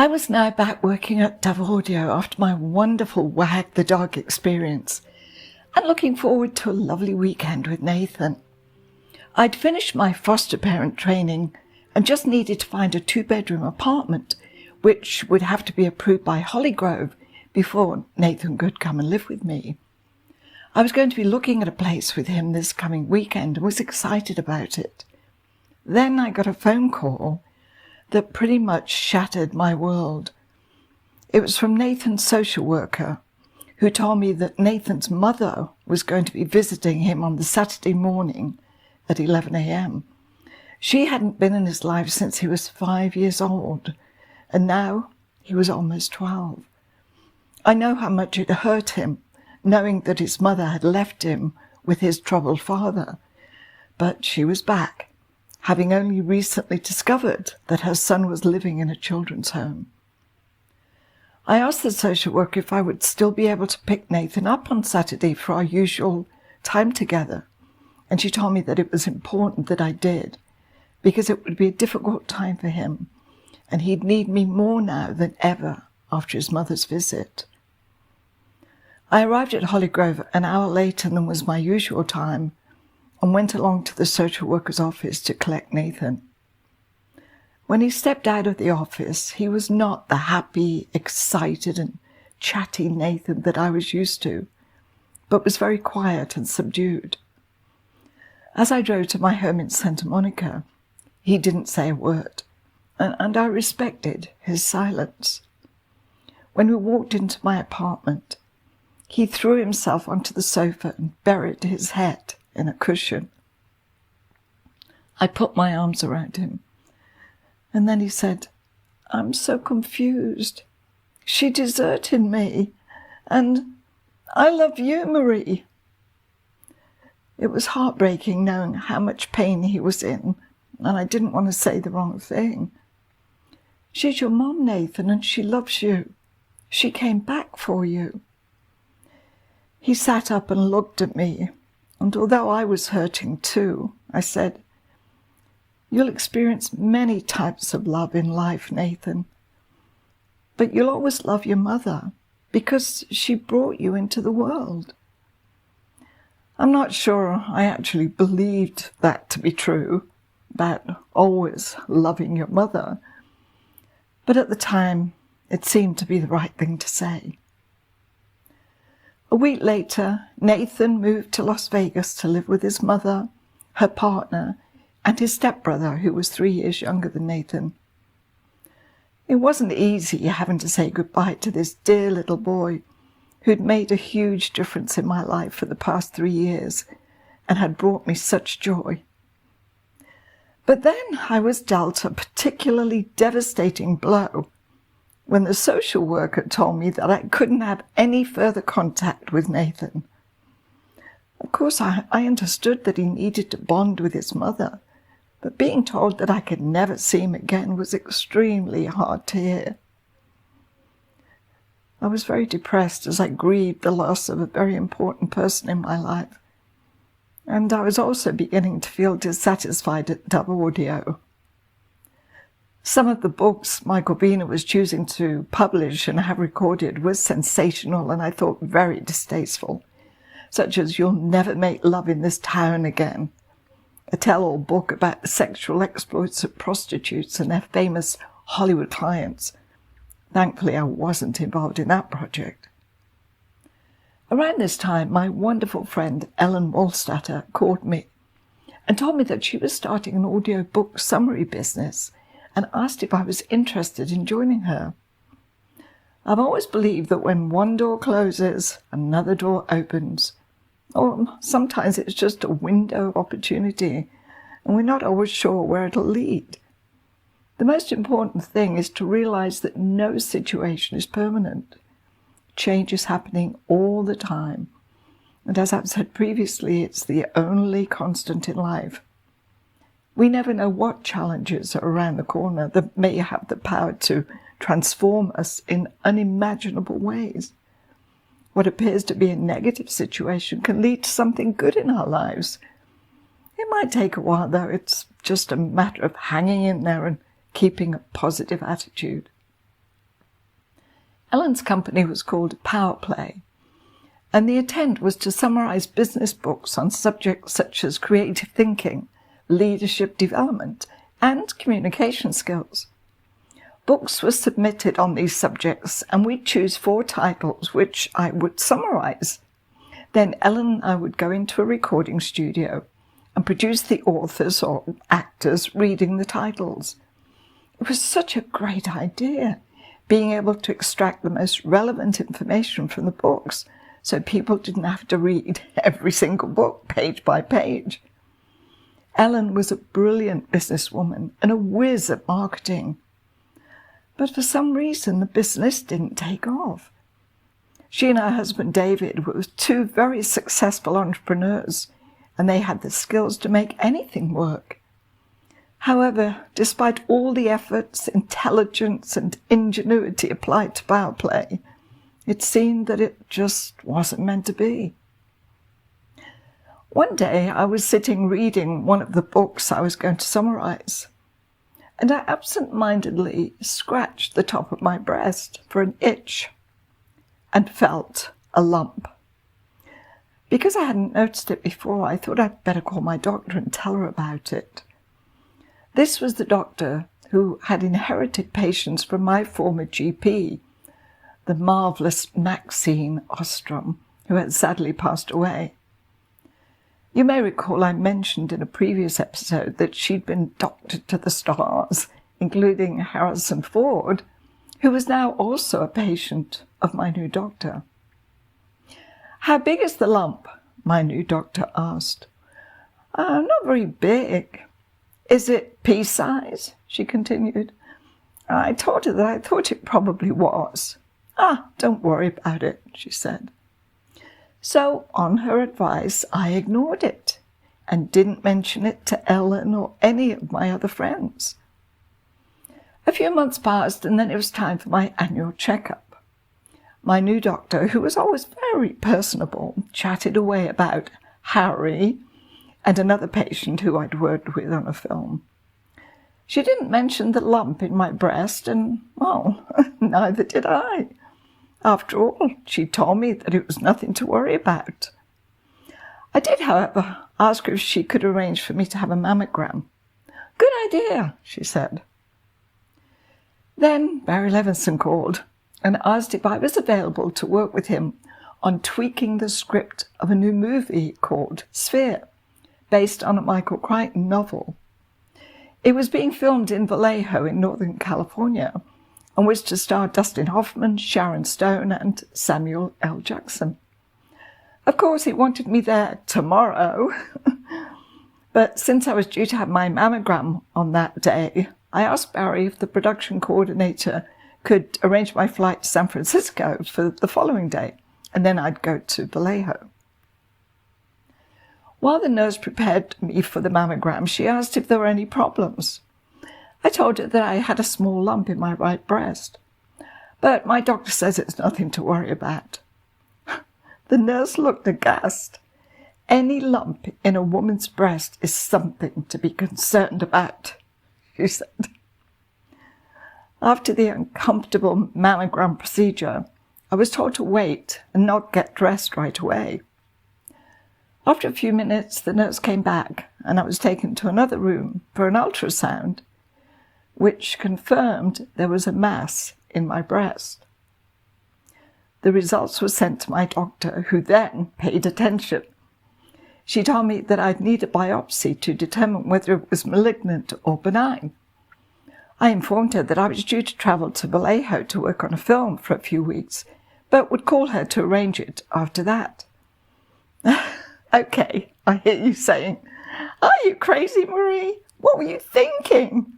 I was now back working at Dove Audio after my wonderful Wag the Dog experience and looking forward to a lovely weekend with Nathan. I'd finished my foster parent training and just needed to find a 2-bedroom apartment, which would have to be approved by Hollygrove before Nathan could come and live with me. I was going to be looking at a place with him this coming weekend and was excited about it. Then I got a phone call that pretty much shattered my world. It was from Nathan's social worker, who told me that Nathan's mother was going to be visiting him on the Saturday morning at 11 a.m. She hadn't been in his life since he was 5 years old, and now he was almost 12. I know how much it hurt him, knowing that his mother had left him with his troubled father. But she was back, having only recently discovered that her son was living in a children's home. I asked the social worker if I would still be able to pick Nathan up on Saturday for our usual time together, and she told me that it was important that I did, because it would be a difficult time for him, and he'd need me more now than ever after his mother's visit. I arrived at Hollygrove an hour later than was my usual time and went along to the social worker's office to collect Nathan. When he stepped out of the office, he was not the happy, excited and chatty Nathan that I was used to, but was very quiet and subdued. As I drove to my home in Santa Monica, he didn't say a word, and I respected his silence. When we walked into my apartment, he threw himself onto the sofa and buried his head in a cushion. I put my arms around him, and then he said, "I'm so confused. She deserted me, and I love you, Marie." It was heartbreaking knowing how much pain he was in, and I didn't want to say the wrong thing. "She's your mom, Nathan, and she loves you. She came back for you." He sat up and looked at me, and although I was hurting too, I said, "You'll experience many types of love in life, Nathan, but you'll always love your mother because she brought you into the world." I'm not sure I actually believed that to be true, about always loving your mother, but at the time it seemed to be the right thing to say. A week later, Nathan moved to Las Vegas to live with his mother, her partner, and his stepbrother, who was 3 years younger than Nathan. It wasn't easy having to say goodbye to this dear little boy who'd made a huge difference in my life for the past 3 years and had brought me such joy. But then I was dealt a particularly devastating blow when the social worker told me that I couldn't have any further contact with Nathan. Of course, I understood that he needed to bond with his mother, but being told that I could never see him again was extremely hard to hear. I was very depressed as I grieved the loss of a very important person in my life, and I was also beginning to feel dissatisfied at Dove Audio. Some of the books Michael Biener was choosing to publish and have recorded was sensational and I thought very distasteful, such as You'll Never Make Love in This Town Again, a tell-all book about the sexual exploits of prostitutes and their famous Hollywood clients. Thankfully, I wasn't involved in that project. Around this time, my wonderful friend Ellen Wallstatter called me and told me that she was starting an audiobook summary business and asked if I was interested in joining her. I've always believed that when one door closes, another door opens, or sometimes it's just a window of opportunity, and we're not always sure where it'll lead. The most important thing is to realize that no situation is permanent. Change is happening all the time, and as I've said previously, it's the only constant in life. We never know what challenges are around the corner that may have the power to transform us in unimaginable ways. What appears to be a negative situation can lead to something good in our lives. It might take a while, though. It's just a matter of hanging in there and keeping a positive attitude. Ellen's company was called Power Play, and the intent was to summarize business books on subjects such as creative thinking, leadership development, and communication skills. Books were submitted on these subjects, and we'd choose 4 titles which I would summarize. Then Ellen and I would go into a recording studio and produce the authors or actors reading the titles. It was such a great idea, being able to extract the most relevant information from the books, so people didn't have to read every single book page by page. Ellen was a brilliant businesswoman and a whiz at marketing. But for some reason, the business didn't take off. She and her husband David were 2 very successful entrepreneurs, and they had the skills to make anything work. However, despite all the efforts, intelligence, and ingenuity applied to Power Play, it seemed that it just wasn't meant to be. One day I was sitting reading one of the books I was going to summarize, and I absent-mindedly scratched the top of my breast for an itch and felt a lump. Because I hadn't noticed it before, I thought I'd better call my doctor and tell her about it. This was the doctor who had inherited patients from my former GP, the marvellous Maxine Ostrom, who had sadly passed away. You may recall I mentioned in a previous episode that she'd been doctored to the stars, including Harrison Ford, who was now also a patient of my new doctor. "How big is the lump?" my new doctor asked. Not very big." "Is it pea-size?" she continued. I told her that I thought it probably was. Don't worry about it," she said. So, on her advice, I ignored it and didn't mention it to Ellen or any of my other friends. A few months passed, and then it was time for my annual checkup. My new doctor, who was always very personable, chatted away about Harry and another patient who I'd worked with on a film. She didn't mention the lump in my breast, and, well, neither did I. After all, she told me that it was nothing to worry about. I did, however, ask her if she could arrange for me to have a mammogram. "Good idea," she said. Then Barry Levinson called and asked if I was available to work with him on tweaking the script of a new movie called Sphere, based on a Michael Crichton novel. It was being filmed in Vallejo in Northern California and was to star Dustin Hoffman, Sharon Stone, and Samuel L. Jackson. Of course, he wanted me there tomorrow, but since I was due to have my mammogram on that day, I asked Barry if the production coordinator could arrange my flight to San Francisco for the following day, and then I'd go to Vallejo. While the nurse prepared me for the mammogram, she asked if there were any problems. I told her that I had a small lump in my right breast, but my doctor says it's nothing to worry about. The nurse looked aghast. "Any lump in a woman's breast is something to be concerned about," she said. After the uncomfortable mammogram procedure, I was told to wait and not get dressed right away. After a few minutes, the nurse came back, and I was taken to another room for an ultrasound, which confirmed there was a mass in my breast. The results were sent to my doctor, who then paid attention. She told me that I'd need a biopsy to determine whether it was malignant or benign. I informed her that I was due to travel to Vallejo to work on a film for a few weeks, but would call her to arrange it after that. "Okay," I hear you saying. "Are you crazy, Marie? What were you thinking?"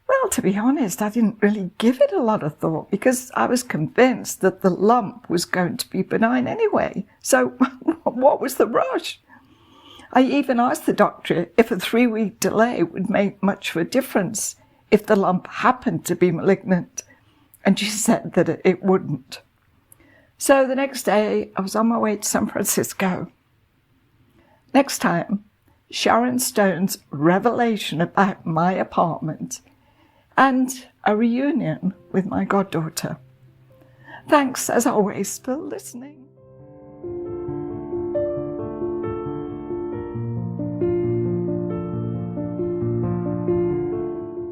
Well, to be honest, I didn't really give it a lot of thought because I was convinced that the lump was going to be benign anyway. So what was the rush? I even asked the doctor if a 3-week delay would make much of a difference if the lump happened to be malignant, and she said that it wouldn't. So the next day, I was on my way to San Francisco. Next time, Sharon Stone's revelation about my apartment and a reunion with my goddaughter. Thanks, as always, for listening.